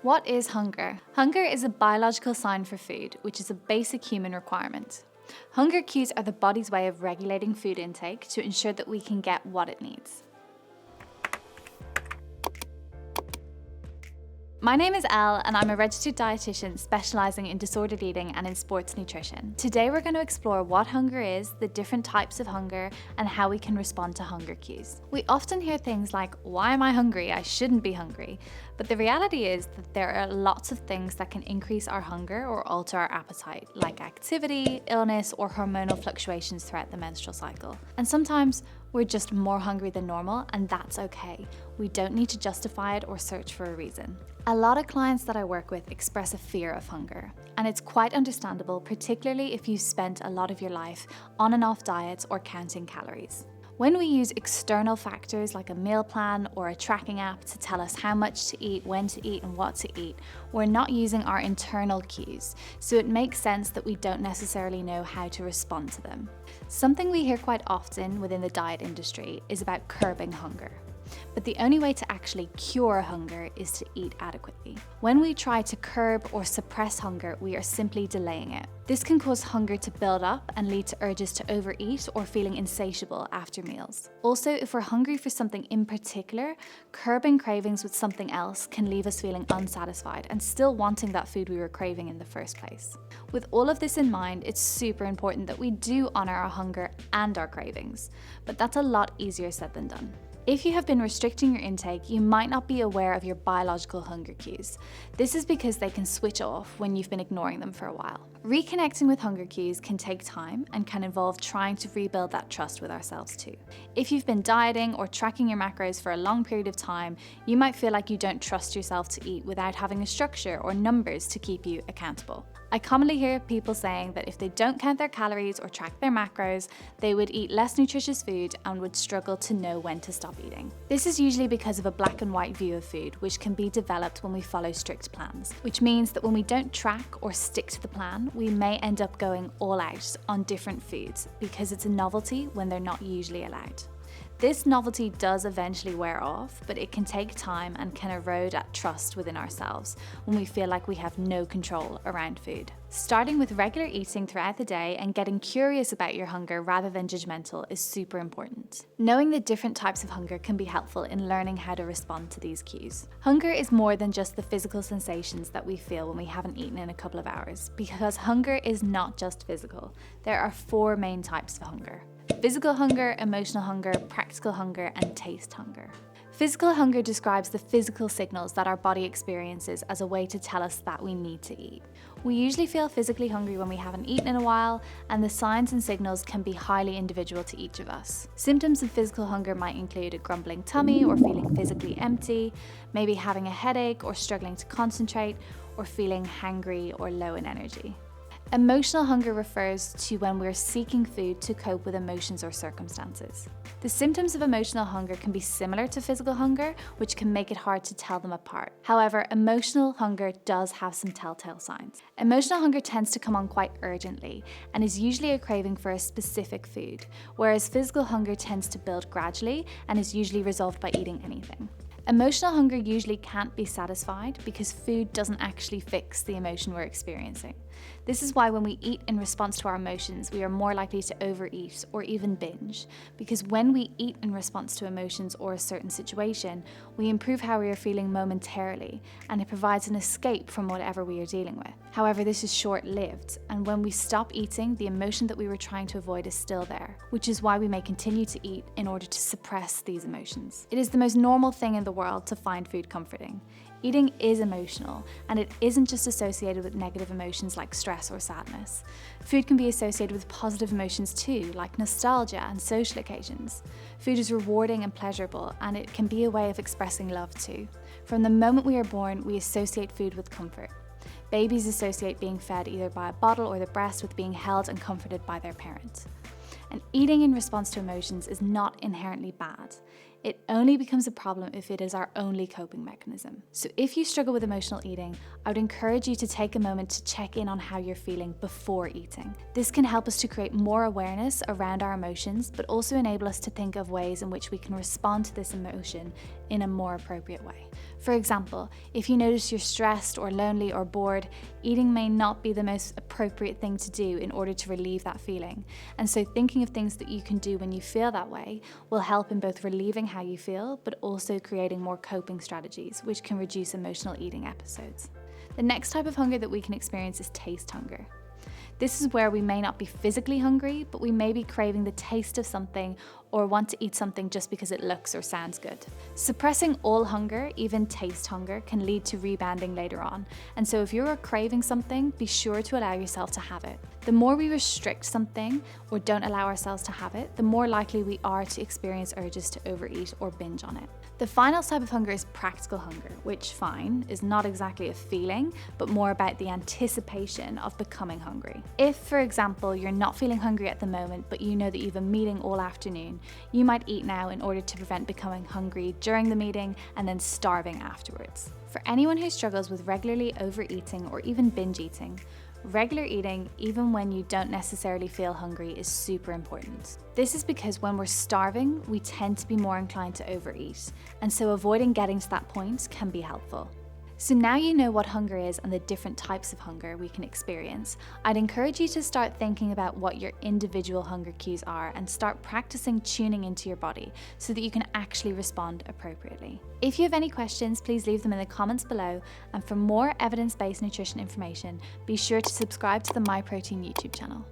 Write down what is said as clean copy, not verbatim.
What is hunger? Hunger is a biological sign for food, which is a basic human requirement. Hunger cues are the body's way of regulating food intake to ensure that we can get what it needs. My name is Elle and I'm a registered dietitian specialising in disordered eating and in sports nutrition. Today we're going to explore what hunger is, the different types of hunger, and how we can respond to hunger cues. We often hear things like, why am I hungry? I shouldn't be hungry. But the reality is that there are lots of things that can increase our hunger or alter our appetite, like activity, illness, or hormonal fluctuations throughout the menstrual cycle. And sometimes we're just more hungry than normal, and that's okay. We don't need to justify it or search for a reason. A lot of clients that I work with express a fear of hunger, and it's quite understandable, particularly if you've spent a lot of your life on and off diets or counting calories. When we use external factors like a meal plan or a tracking app to tell us how much to eat, when to eat, and what to eat, we're not using our internal cues, so it makes sense that we don't necessarily know how to respond to them. Something we hear quite often within the diet industry is about curbing hunger. But the only way to actually cure hunger is to eat adequately. When we try to curb or suppress hunger, we are simply delaying it. This can cause hunger to build up and lead to urges to overeat or feeling insatiable after meals. Also, if we're hungry for something in particular, curbing cravings with something else can leave us feeling unsatisfied and still wanting that food we were craving in the first place. With all of this in mind, it's super important that we do honor our hunger and our cravings, but that's a lot easier said than done. If you have been restricting your intake, you might not be aware of your biological hunger cues. This is because they can switch off when you've been ignoring them for a while. Reconnecting with hunger cues can take time and can involve trying to rebuild that trust with ourselves too. If you've been dieting or tracking your macros for a long period of time, you might feel like you don't trust yourself to eat without having a structure or numbers to keep you accountable. I commonly hear people saying that if they don't count their calories or track their macros, they would eat less nutritious food and would struggle to know when to stop eating. This is usually because of a black and white view of food, which can be developed when we follow strict plans, which means that when we don't track or stick to the plan, we may end up going all out on different foods because it's a novelty when they're not usually allowed. This novelty does eventually wear off, but it can take time and can erode at trust within ourselves when we feel like we have no control around food. Starting with regular eating throughout the day and getting curious about your hunger rather than judgmental is super important. Knowing the different types of hunger can be helpful in learning how to respond to these cues. Hunger is more than just the physical sensations that we feel when we haven't eaten in a couple of hours, because hunger is not just physical. There are 4 main types of hunger: physical hunger, emotional hunger, practical hunger, and taste hunger. Physical hunger describes the physical signals that our body experiences as a way to tell us that we need to eat. We usually feel physically hungry when we haven't eaten in a while, and the signs and signals can be highly individual to each of us. Symptoms of physical hunger might include a grumbling tummy or feeling physically empty, maybe having a headache or struggling to concentrate, or feeling hangry or low in energy. Emotional hunger refers to when we're seeking food to cope with emotions or circumstances. The symptoms of emotional hunger can be similar to physical hunger, which can make it hard to tell them apart. However, emotional hunger does have some telltale signs. Emotional hunger tends to come on quite urgently and is usually a craving for a specific food, whereas physical hunger tends to build gradually and is usually resolved by eating anything. Emotional hunger usually can't be satisfied because food doesn't actually fix the emotion we're experiencing. This is why when we eat in response to our emotions, we are more likely to overeat or even binge, because when we eat in response to emotions or a certain situation, we improve how we are feeling momentarily, and it provides an escape from whatever we are dealing with. However, this is short-lived, and when we stop eating, the emotion that we were trying to avoid is still there, which is why we may continue to eat in order to suppress these emotions. It is the most normal thing in the world to find food comforting. Eating is emotional, and it isn't just associated with negative emotions like stress or sadness. Food can be associated with positive emotions too, like nostalgia and social occasions. Food is rewarding and pleasurable, and it can be a way of expressing love too. From the moment we are born, we associate food with comfort. Babies associate being fed either by a bottle or the breast with being held and comforted by their parent. And eating in response to emotions is not inherently bad. It only becomes a problem if it is our only coping mechanism. So if you struggle with emotional eating, I would encourage you to take a moment to check in on how you're feeling before eating. This can help us to create more awareness around our emotions, but also enable us to think of ways in which we can respond to this emotion in a more appropriate way. For example, if you notice you're stressed or lonely or bored, eating may not be the most appropriate thing to do in order to relieve that feeling. And so thinking of things that you can do when you feel that way will help in both relieving how you feel, but also creating more coping strategies, which can reduce emotional eating episodes. The next type of hunger that we can experience is taste hunger. This is where we may not be physically hungry, but we may be craving the taste of something or want to eat something just because it looks or sounds good. Suppressing all hunger, even taste hunger, can lead to rebounding later on. And so if you're craving something, be sure to allow yourself to have it. The more we restrict something or don't allow ourselves to have it, the more likely we are to experience urges to overeat or binge on it. The final type of hunger is practical hunger, which, fine, is not exactly a feeling, but more about the anticipation of becoming hungry. If, for example, you're not feeling hungry at the moment, but you know that you have a meeting all afternoon, you might eat now in order to prevent becoming hungry during the meeting and then starving afterwards. For anyone who struggles with regularly overeating or even binge eating, regular eating, even when you don't necessarily feel hungry, is super important. This is because when we're starving, we tend to be more inclined to overeat, and so avoiding getting to that point can be helpful. So now you know what hunger is and the different types of hunger we can experience, I'd encourage you to start thinking about what your individual hunger cues are and start practicing tuning into your body so that you can actually respond appropriately. If you have any questions, please leave them in the comments below, and for more evidence-based nutrition information, be sure to subscribe to the Myprotein YouTube channel.